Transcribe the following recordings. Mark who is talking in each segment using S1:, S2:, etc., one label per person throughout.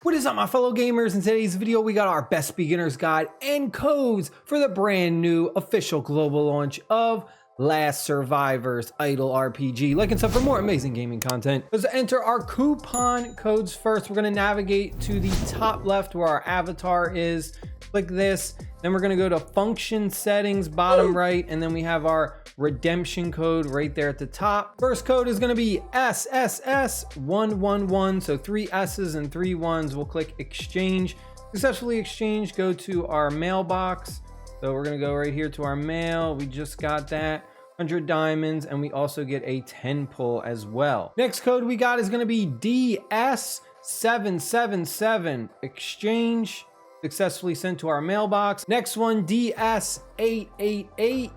S1: What is up, my fellow gamers? In today's video, we got our best beginner's guide and codes for the brand new official global launch of Last Survivors Idle RPG. Like and sub for more amazing gaming content. Let's enter our coupon codes first. We're going to navigate to the top left where our avatar is. Click this. Then we're going to go to function settings, bottom right, and then we have our redemption code right there at the top. First code is going to be SSS111, so 3 S's and 3 1s. We'll click exchange. Successfully exchange, go to our mailbox. So we're going to go right here to our mail. We just got that 100 diamonds, and we also get a 10 pull as well. Next code we got is going to be DS777 exchange, successfully sent to our mailbox. Next one, DS888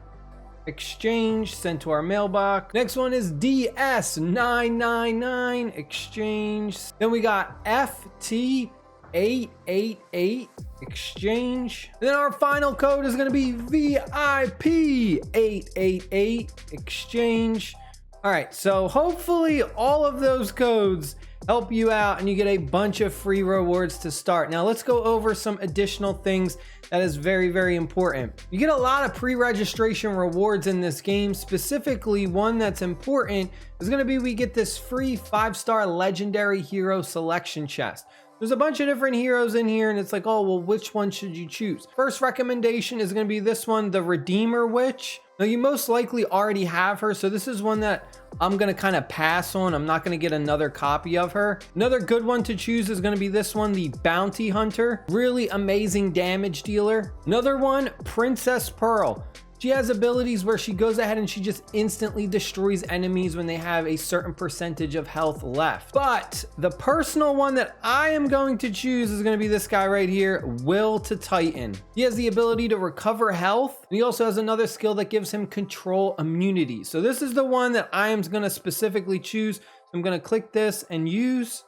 S1: exchange, sent to our mailbox. Next one is DS999 exchange. Then we got FT888 exchange. And then our final code is going to be VIP888 exchange. All right, so hopefully all of those codes help you out and you get a bunch of free rewards to start. Now let's go over some additional things that is very, very important. You get a lot of pre-registration rewards in this game. Specifically, one that's important is going to be we get this free 5-star legendary hero selection chest. There's a bunch of different heroes in here and it's like, oh, well, which one should you choose? First recommendation is going to be this one, the Redeemer Witch. Now you most likely already have her, so this is one that I'm going to kind of pass on. I'm not going to get another copy of her. Another good one to choose is going to be this one, the Bounty Hunter. Really amazing damage dealer. Another one, Princess Pearl. She has abilities where she goes ahead and she just instantly destroys enemies when they have a certain percentage of health left. But the personal one that I am going to choose is going to be this guy right here, Will to Titan. He has the ability to recover health, and he also has another skill that gives him control immunity. So this is the one that I am going to specifically choose. So I'm going to click this and use.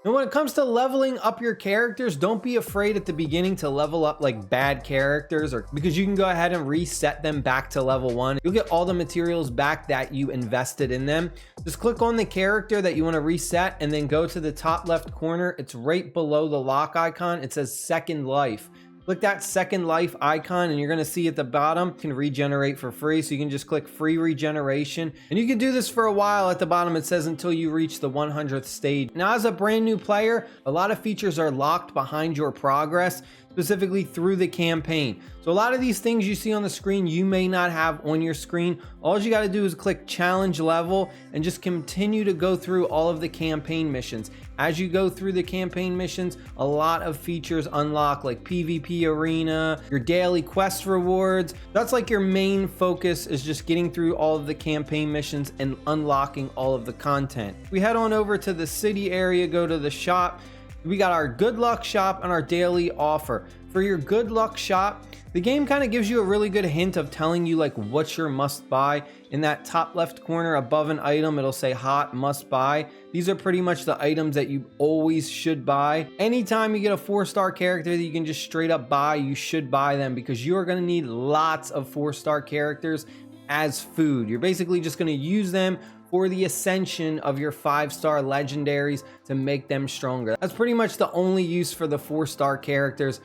S1: And when it comes to leveling up your characters, don't be afraid at the beginning to level up like bad characters, or because you can go ahead and reset them back to level 1. You'll get all the materials back that you invested in them. Just click on the character that you want to reset and then go to the top left corner. It's right below the lock icon. It says Second Life. Click that Second Life icon and you're going to see at the bottom, you can regenerate for free. So you can just click free regeneration and you can do this for a while. At the bottom, it says until you reach the 100th stage. Now, as a brand new player, a lot of features are locked behind your progress, specifically through the campaign. So a lot of these things you see on the screen, you may not have on your screen. All you got to do is click challenge level and just continue to go through all of the campaign missions. As you go through the campaign missions, a lot of features unlock, like PvP arena, your daily quest rewards. That's like your main focus, is just getting through all of the campaign missions and unlocking all of the content. We head on over to the city area, go to the shop. We got our good luck shop and our daily offer. For your good luck shop, the game kind of gives you a really good hint of telling you like what's your must buy. In that top left corner above an item, it'll say hot must buy. These are pretty much the items that you always should buy. Anytime you get a 4-star character that you can just straight up buy, you should buy them because you are going to need lots of 4-star characters as food. You're basically just going to use them for the ascension of your 5-star legendaries to make them stronger. That's pretty much the only use for the 4-star characters.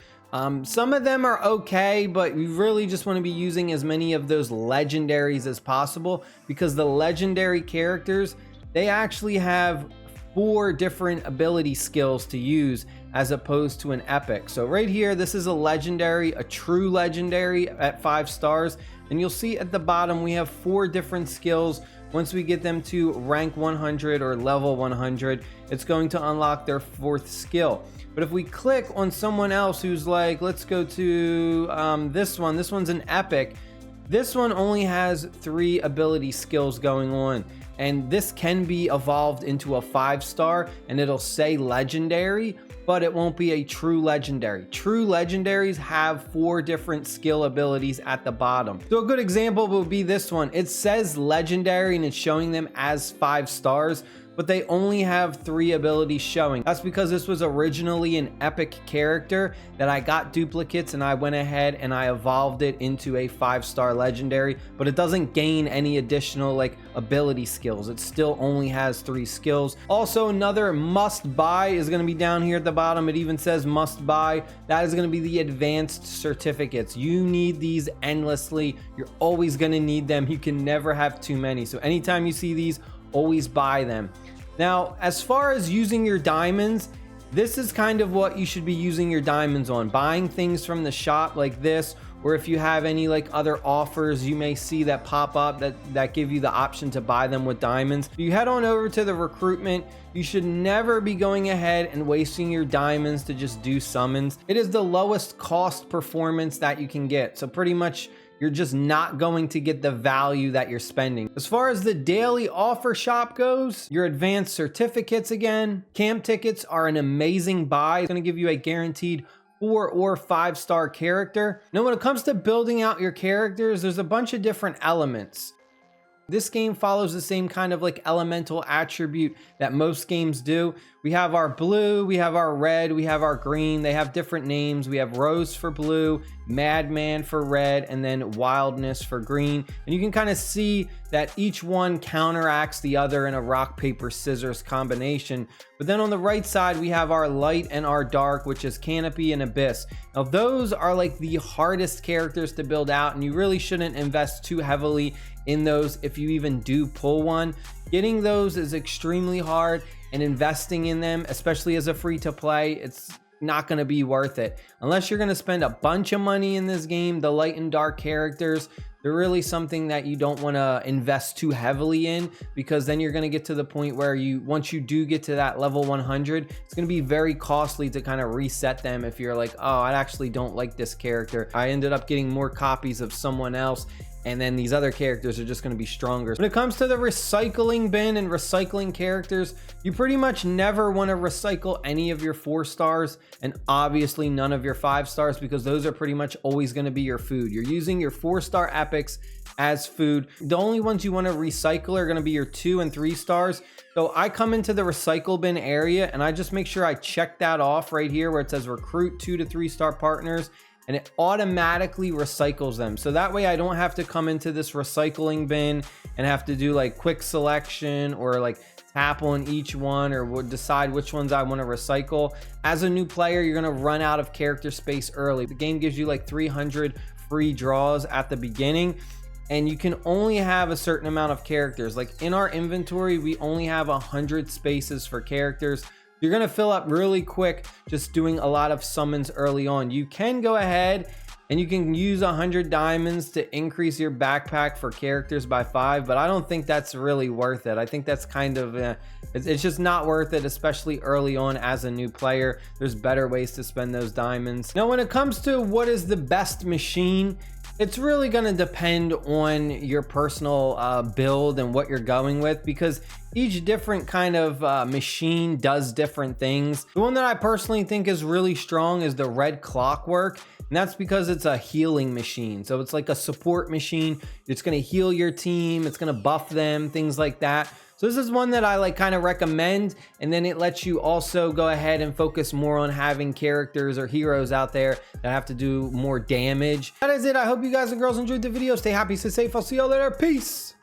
S1: Some of them are okay, but you really just want to be using as many of those legendaries as possible because the legendary characters, they actually have 4 different ability skills to use as opposed to an epic. So right here, this is a legendary, a true legendary at 5 stars. And you'll see at the bottom, we have 4 different skills. Once we get them to rank 100 or level 100, it's going to unlock their 4th skill. But if we click on someone else who's like, let's go to this one's an epic. This one only has 3 ability skills going on. And this can be evolved into a 5-star and it'll say legendary, but it won't be a true legendary. True legendaries have 4 different skill abilities at the bottom. So a good example would be this one. It says legendary and it's showing them as 5 stars. but they only have 3 abilities showing. That's because this was originally an epic character that I got duplicates and I went ahead and I evolved it into a 5-star legendary, but it doesn't gain any additional like ability skills. It still only has 3 skills. Also, another must buy is going to be down here at the bottom. It even says must buy. That is going to be the advanced certificates. You need these endlessly. You're always going to need them. You can never have too many. So anytime you see these, always buy them. Now, as far as using your diamonds, this is kind of what you should be using your diamonds on. Buying things from the shop like this, or if you have any like other offers you may see that pop up that give you the option to buy them with diamonds. If you head on over to the recruitment, you should never be going ahead and wasting your diamonds to just do summons. It is the lowest cost performance that you can get. So pretty much you're just not going to get the value that you're spending. As far as the daily offer shop goes, your advanced certificates again, camp tickets are an amazing buy. It's going to give you a guaranteed 4 or 5-star character. Now, when it comes to building out your characters, there's a bunch of different elements. This game follows the same kind of like elemental attribute that most games do. We have our blue, we have our red, we have our green. They have different names. We have Rose for blue, Madman for red, and then Wildness for green. And you can kind of see that each one counteracts the other in a rock, paper, scissors combination. But then on the right side, we have our light and our dark, which is Canopy and Abyss. Now, those are like the hardest characters to build out, and you really shouldn't invest too heavily in those if you even do pull one. Getting those is extremely hard, and investing in them, especially as a free to play, it's not going to be worth it. Unless you're going to spend a bunch of money in this game, the light and dark characters, they're really something that you don't want to invest too heavily in, because then you're going to get to the point where once you do get to that level 100, it's going to be very costly to kind of reset them. If you're like, oh, I actually don't like this character, I ended up getting more copies of someone else, and then these other characters are just going to be stronger. When it comes to the recycling bin and recycling characters, you pretty much never want to recycle any of your 4 stars, and obviously none of your 5 stars, because those are pretty much always going to be your food. You're using your 4-star epics as food. The only ones you want to recycle are going to be your 2 and 3 stars. So I come into the recycle bin area and I just make sure I check that off right here where it says recruit 2 to 3-star partners, and it automatically recycles them. So that way I don't have to come into this recycling bin and have to do like quick selection or like tap on each one or decide which ones I want to recycle. As a new player, you're going to run out of character space early. The game gives you like 300 free draws at the beginning, and you can only have a certain amount of characters. Like in our inventory, we only have 100 spaces for characters. You're going to fill up really quick just doing a lot of summons early on. You can go ahead and you can use 100 diamonds to increase your backpack for characters by 5, but I don't think that's really worth it. I think that's kind of, it's just not worth it, especially early on as a new player. There's better ways to spend those diamonds. Now, when it comes to what is the best machine, it's really going to depend on your personal build and what you're going with, because each different kind of machine does different things. The one that I personally think is really strong is the red clockwork, and that's because it's a healing machine. So it's like a support machine. It's going to heal your team, it's going to buff them, things like that. So this is one that I like kind of recommend, and then it lets you also go ahead and focus more on having characters or heroes out there that have to do more damage. That is it. I hope you guys and girls enjoyed the video. Stay happy, stay safe. I'll see y'all later. Peace.